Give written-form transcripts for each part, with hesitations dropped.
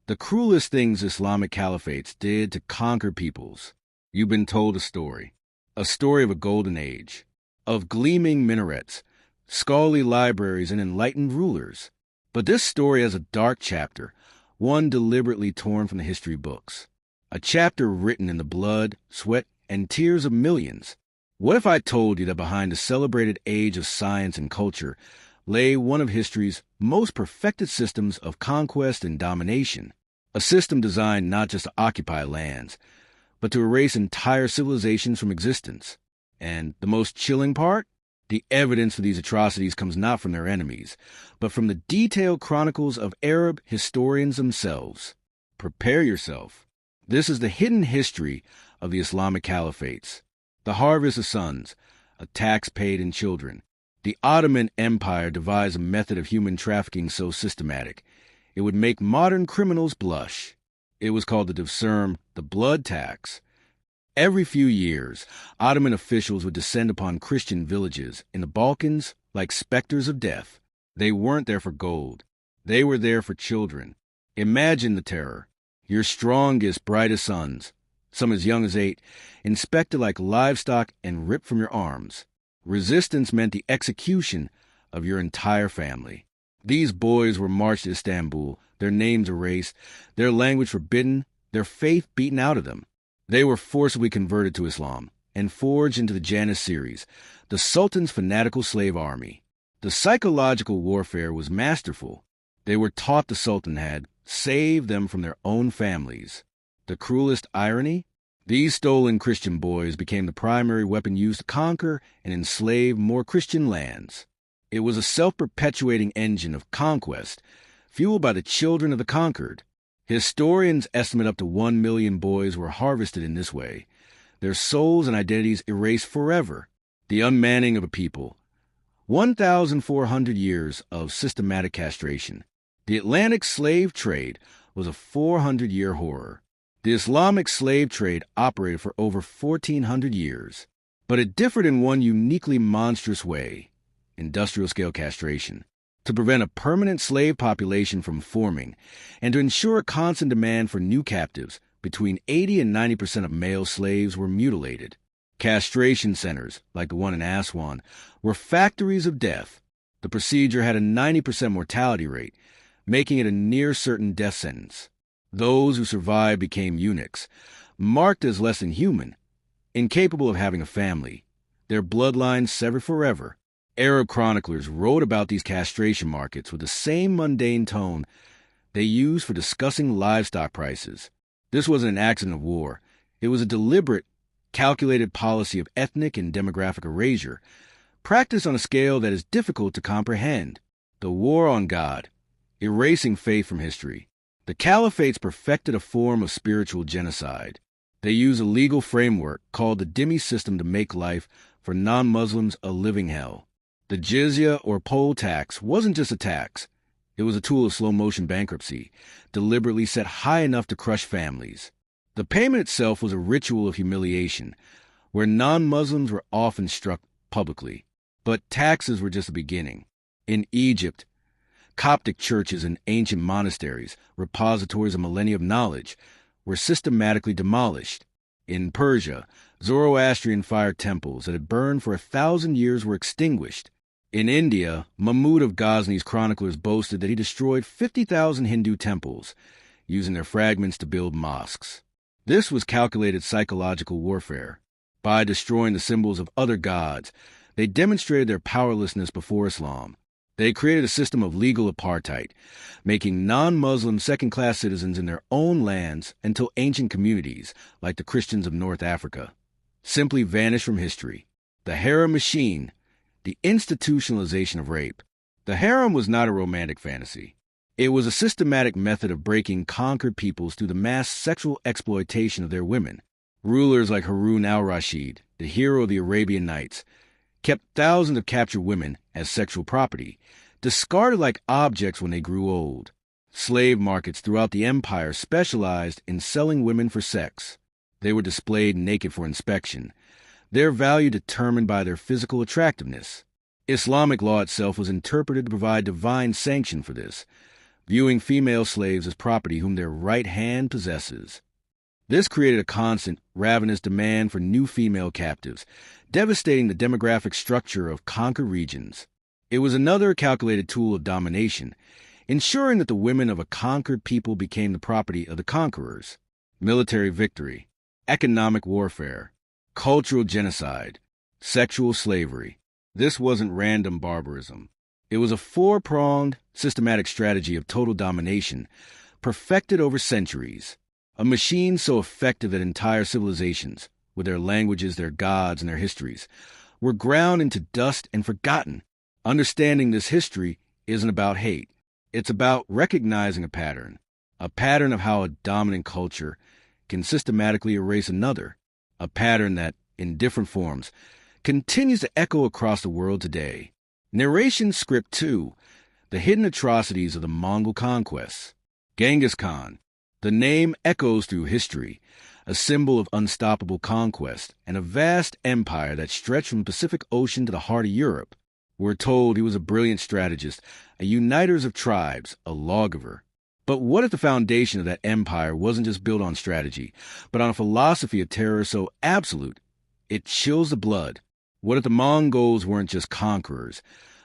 The cruelest things Islamic caliphates did to conquer peoples. You've been told a story of a golden age, of gleaming minarets, scholarly libraries, and enlightened rulers. But this story has a dark chapter, one deliberately torn from the history books. A chapter written in the blood, sweat, and tears of millions. What if I told you that behind the celebrated age of science and culture lay one of history's most perfected systems of conquest and domination? A system designed not just to occupy lands, but to erase entire civilizations from existence. And the most chilling part? The evidence for these atrocities comes not from their enemies, but from the detailed chronicles of Arab historians themselves. Prepare yourself. This is the hidden history of the Islamic caliphates. The harvest of sons, a tax paid in children. The Ottoman Empire devised a method of human trafficking so systematic, it would make modern criminals blush. It was called the Devserm, the blood tax. Every few years, Ottoman officials would descend upon Christian villages in the Balkans like specters of death. They weren't there for gold. They were there for children. Imagine the terror. Your strongest, brightest sons, some as young as 8, inspected like livestock and ripped from your arms. Resistance meant the execution of your entire family. These boys were marched to Istanbul, their names erased, their language forbidden, their faith beaten out of them. They were forcibly converted to Islam and forged into the Janissaries, the Sultan's fanatical slave army. The psychological warfare was masterful. They were taught the Sultan had saved them from their own families. The cruelest irony? These stolen Christian boys became the primary weapon used to conquer and enslave more Christian lands. It was a self-perpetuating engine of conquest, fueled by the children of the conquered. Historians estimate up to 1 million boys were harvested in this way, their souls and identities erased forever. The unmanning of a people. 1,400 years of systematic castration. The Atlantic slave trade was a 400-year horror. The Islamic slave trade operated for over 1,400 years, but it differed in one uniquely monstrous way: industrial-scale castration. To prevent a permanent slave population from forming, and to ensure a constant demand for new captives, between 80 and 90% of male slaves were mutilated. Castration centers, like the one in Aswan, were factories of death. The procedure had a 90% mortality rate, making it a near-certain death sentence. Those who survived became eunuchs, marked as less than human, incapable of having a family, their bloodlines severed forever. Arab chroniclers wrote about these castration markets with the same mundane tone they used for discussing livestock prices. This wasn't an accident of war. It was a deliberate, calculated policy of ethnic and demographic erasure, practiced on a scale that is difficult to comprehend. The war on God, erasing faith from history. The caliphates perfected a form of spiritual genocide. They used a legal framework called the dhimmi system to make life for non-Muslims a living hell. The jizya or poll tax wasn't just a tax. It was a tool of slow-motion bankruptcy, deliberately set high enough to crush families. The payment itself was a ritual of humiliation, where non-Muslims were often struck publicly. But taxes were just the beginning. In Egypt, Coptic churches and ancient monasteries, repositories of millennia of knowledge, were systematically demolished. In Persia, Zoroastrian fire temples that had burned for 1,000 years were extinguished. In India, Mahmud of Ghazna's chroniclers boasted that he destroyed 50,000 Hindu temples, using their fragments to build mosques. This was calculated psychological warfare. By destroying the symbols of other gods, they demonstrated their powerlessness before Islam. They created a system of legal apartheid, making non-Muslim second-class citizens in their own lands until ancient communities, like the Christians of North Africa, simply vanished from history. The harem machine, the institutionalization of rape. The harem was not a romantic fantasy. It was a systematic method of breaking conquered peoples through the mass sexual exploitation of their women. Rulers like Harun al-Rashid, the hero of the Arabian Nights, kept thousands of captured women as sexual property, discarded like objects when they grew old. Slave markets throughout the empire specialized in selling women for sex. They were displayed naked for inspection, their value determined by their physical attractiveness. Islamic law itself was interpreted to provide divine sanction for this, viewing female slaves as property whom their right hand possesses. This created a constant, ravenous demand for new female captives, devastating the demographic structure of conquered regions. It was another calculated tool of domination, ensuring that the women of a conquered people became the property of the conquerors. Military victory, economic warfare, cultural genocide, sexual slavery. This wasn't random barbarism. It was a four-pronged, systematic strategy of total domination, perfected over centuries. A machine so effective that entire civilizations, with their languages, their gods, and their histories, were ground into dust and forgotten. Understanding this history isn't about hate. It's about recognizing a pattern of how a dominant culture can systematically erase another, a pattern that, in different forms, continues to echo across the world today. Narration Script 2, The Hidden Atrocities of the Mongol Conquests. Genghis Khan. The name echoes through history, a symbol of unstoppable conquest and a vast empire that stretched from the Pacific Ocean to the heart of Europe. We're told he was a brilliant strategist, a uniter of tribes, a lawgiver. But what if the foundation of that empire wasn't just built on strategy, but on a philosophy of terror so absolute it chills the blood? What if the Mongols weren't just conquerors,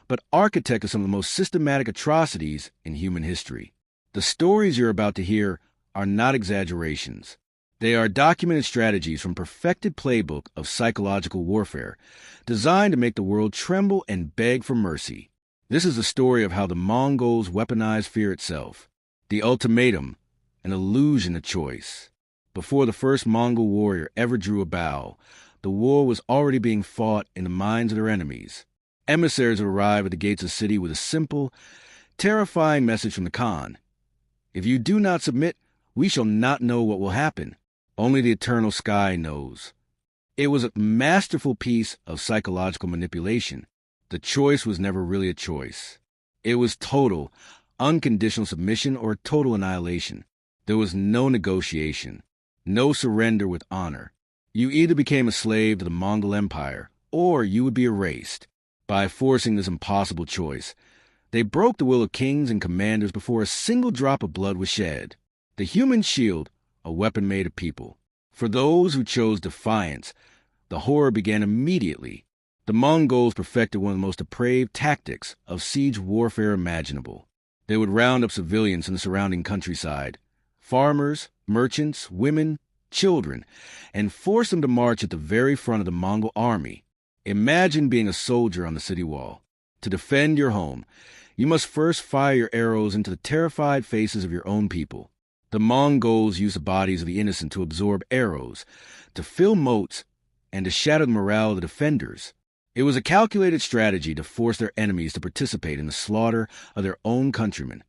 but architects of some of the most systematic atrocities in human history? The stories you're about to hear are not exaggerations. They are documented strategies from perfected playbook of psychological warfare, designed to make the world tremble and beg for mercy. This is the story of how the Mongols weaponized fear itself. The ultimatum, an illusion of choice. Before the first Mongol warrior ever drew a bow, the war was already being fought in the minds of their enemies. Emissaries would arrive at the gates of the city with a simple, terrifying message from the Khan. If you do not submit, we shall not know what will happen. Only the eternal sky knows. It was a masterful piece of psychological manipulation. The choice was never really a choice. It was total, unconditional submission or total annihilation. There was no negotiation, no surrender with honor. You either became a slave to the Mongol Empire, or you would be erased. By forcing this impossible choice, they broke the will of kings and commanders before a single drop of blood was shed. The human shield, a weapon made of people. For those who chose defiance, the horror began immediately. The Mongols perfected one of the most depraved tactics of siege warfare imaginable. They would round up civilians in the surrounding countryside, farmers, merchants, women, children, and force them to march at the very front of the Mongol army. Imagine being a soldier on the city wall. To defend your home, you must first fire your arrows into the terrified faces of your own people. The Mongols used the bodies of the innocent to absorb arrows, to fill moats, and to shatter the morale of the defenders. It was a calculated strategy to force their enemies to participate in the slaughter of their own countrymen,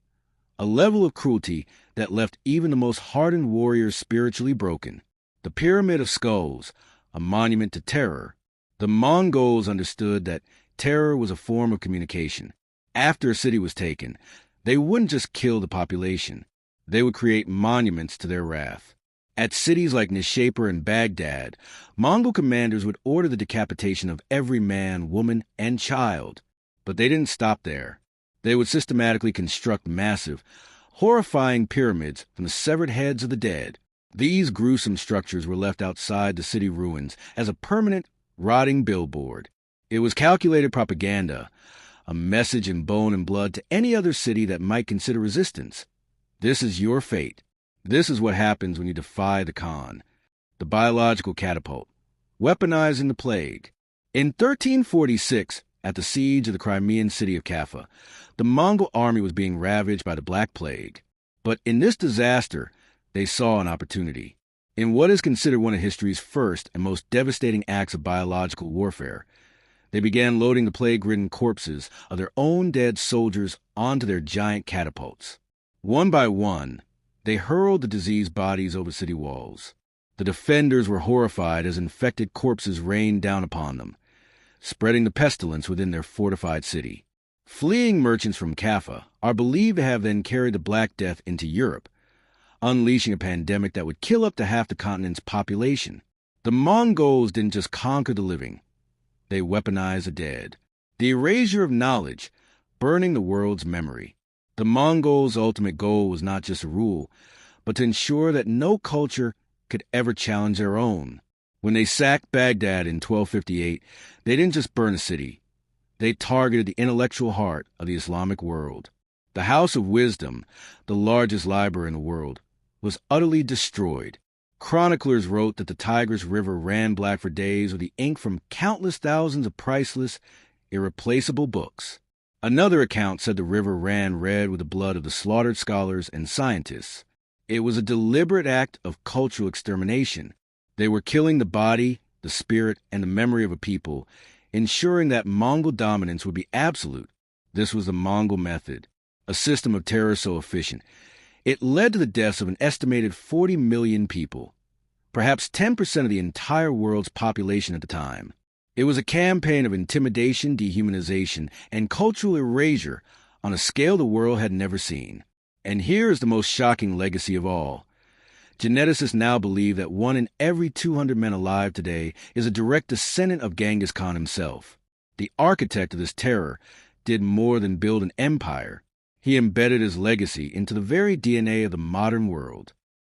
a level of cruelty that left even the most hardened warriors spiritually broken. The Pyramid of Skulls, a monument to terror. The Mongols understood that terror was a form of communication. After a city was taken, they wouldn't just kill the population. They would create monuments to their wrath. At cities like Nishapur and Baghdad, Mongol commanders would order the decapitation of every man, woman, and child. But they didn't stop there. They would systematically construct massive, horrifying pyramids from the severed heads of the dead. These gruesome structures were left outside the city ruins as a permanent, rotting billboard. It was calculated propaganda, a message in bone and blood to any other city that might consider resistance. This is your fate. This is what happens when you defy the Khan. The biological catapult, weaponizing the plague. In 1346, at the siege of the Crimean city of Kaffa, the Mongol army was being ravaged by the Black Plague. But in this disaster, they saw an opportunity. In what is considered one of history's first and most devastating acts of biological warfare, they began loading the plague-ridden corpses of their own dead soldiers onto their giant catapults. One by one, they hurled the diseased bodies over city walls. The defenders were horrified as infected corpses rained down upon them, spreading the pestilence within their fortified city. Fleeing merchants from Kaffa are believed to have then carried the Black Death into Europe, unleashing a pandemic that would kill up to half the continent's population. The Mongols didn't just conquer the living, they weaponized the dead. The erasure of knowledge, burning the world's memory. The Mongols' ultimate goal was not just to rule, but to ensure that no culture could ever challenge their own. When they sacked Baghdad in 1258, they didn't just burn a city. They targeted the intellectual heart of the Islamic world. The House of Wisdom, the largest library in the world, was utterly destroyed. Chroniclers wrote that the Tigris River ran black for days with the ink from countless thousands of priceless, irreplaceable books. Another account said the river ran red with the blood of the slaughtered scholars and scientists. It was a deliberate act of cultural extermination. They were killing the body, the spirit, and the memory of a people, ensuring that Mongol dominance would be absolute. This was the Mongol method, a system of terror so efficient. It led to the deaths of an estimated 40 million people, perhaps 10% of the entire world's population at the time. It was a campaign of intimidation, dehumanization, and cultural erasure on a scale the world had never seen. And here is the most shocking legacy of all. Geneticists now believe that 1 in every 200 men alive today is a direct descendant of Genghis Khan himself. The architect of this terror did more than build an empire. He embedded his legacy into the very DNA of the modern world.